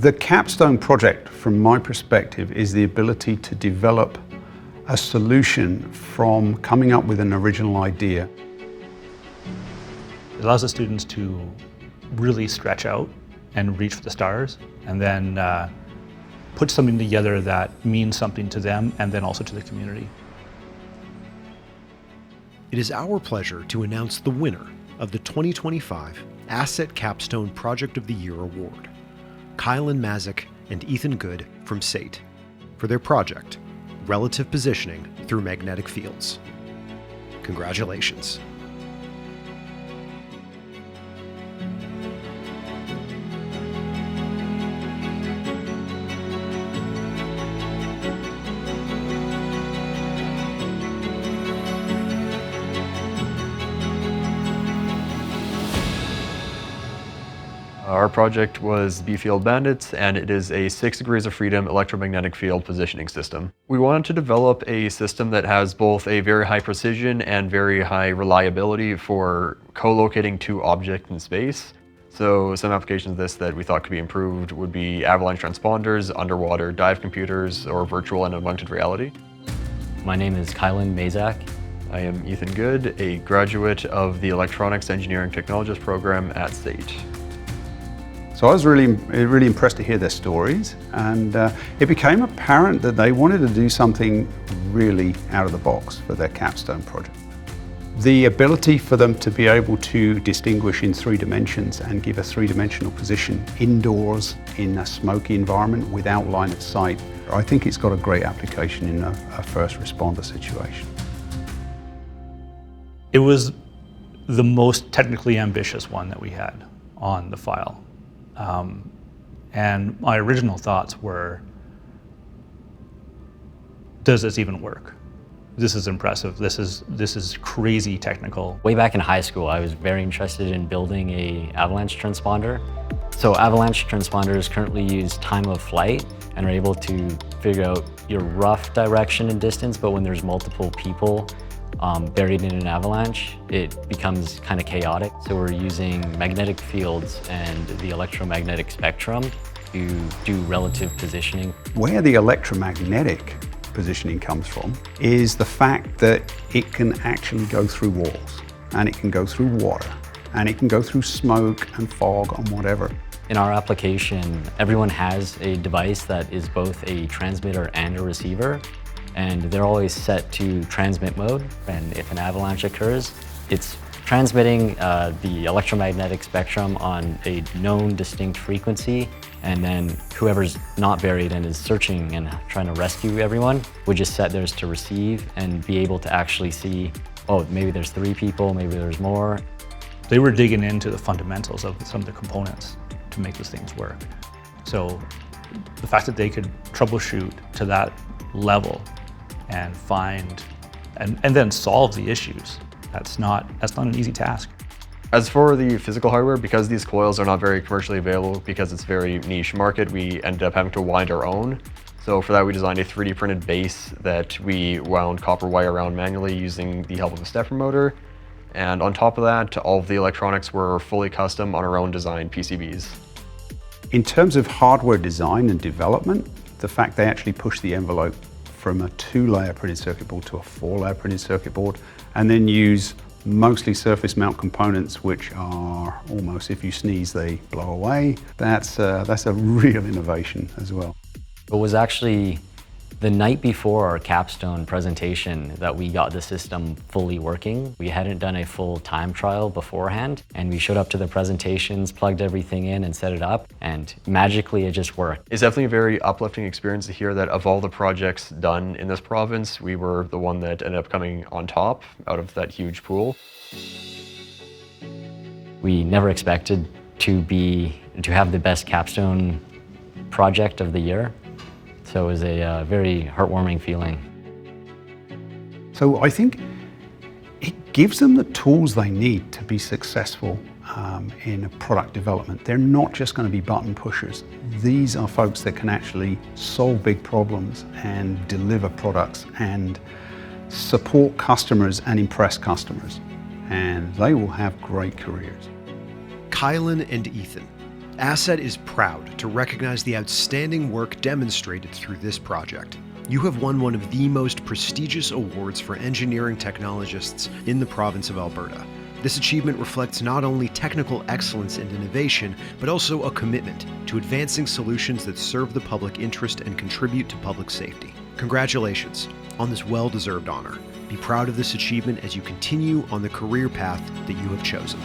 The Capstone Project, from my perspective, is the ability to develop a solution from coming up with an original idea. It allows the students to really stretch out and reach for the stars, and then put something together that means something to them and then also to the community. It is our pleasure to announce the winner of the 2025 ASET Capstone Project of the Year Award, Kylan Mazak and Ethan Good from SAIT, for their project, Relative Positioning Through Magnetic Fields. Congratulations. Our project was B-Field Bandits, and it is a 6 degrees of freedom electromagnetic field positioning system. We wanted to develop a system that has both a very high precision and very high reliability for co-locating 2 objects in space. So some applications of this that we thought could be improved would be avalanche transponders, underwater dive computers, or virtual and augmented reality. My name is Kylan Mazak. I am Ethan Good, a graduate of the Electronics Engineering Technologist program at SAIT. So I was really impressed to hear their stories, and it became apparent that they wanted to do something really out of the box for their capstone project. The ability for them to be able to distinguish in 3 dimensions and give a 3-dimensional position indoors in a smoky environment without line of sight, I think it's got a great application in a first responder situation. It was the most technically ambitious one that we had on the file. And my original thoughts were, does this even work? This is impressive. This is crazy technical. Way back in high school, I was very interested in building an avalanche transponder. So avalanche transponders currently use time of flight and are able to figure out your rough direction and distance, but when there's multiple people buried in an avalanche, it becomes kind of chaotic. So we're using magnetic fields and the electromagnetic spectrum to do relative positioning. Where the electromagnetic positioning comes from is the fact that it can actually go through walls, and it can go through water, and it can go through smoke and fog and whatever. In our application, everyone has a device that is both a transmitter and a receiver, and they're always set to transmit mode. And if an avalanche occurs, it's transmitting the electromagnetic spectrum on a known distinct frequency, and then whoever's not buried and is searching and trying to rescue everyone would just set theirs to receive and be able to actually see, oh, maybe there's 3 people, maybe there's more. They were digging into the fundamentals of some of the components to make these things work. So the fact that they could troubleshoot to that level and find and then solve the issues, that's not an easy task. As for the physical hardware, because these coils are not very commercially available, because it's a very niche market, we ended up having to wind our own. So for that, we designed a 3D printed base that we wound copper wire around manually using the help of a stepper motor. And on top of that, all of the electronics were fully custom on our own designed PCBs. In terms of hardware design and development, the fact they actually pushed the envelope from a 2-layer printed circuit board to a 4-layer printed circuit board, and then use mostly surface mount components, which are almost, if you sneeze, they blow away. That's a real innovation as well. It was actually the night before our capstone presentation that we got the system fully working. We hadn't done a full time trial beforehand, and we showed up to the presentations, plugged everything in and set it up, and magically it just worked. It's definitely a very uplifting experience to hear that of all the projects done in this province, we were the one that ended up coming on top out of that huge pool. We never expected to have the best capstone project of the year. So it was a very heartwarming feeling. So I think it gives them the tools they need to be successful in product development. They're not just going to be button pushers. These are folks that can actually solve big problems and deliver products and support customers and impress customers. And they will have great careers. Kylan and Ethan, ASET is proud to recognize the outstanding work demonstrated through this project. You have won one of the most prestigious awards for engineering technologists in the province of Alberta. This achievement reflects not only technical excellence and innovation, but also a commitment to advancing solutions that serve the public interest and contribute to public safety. Congratulations on this well-deserved honor. Be proud of this achievement as you continue on the career path that you have chosen.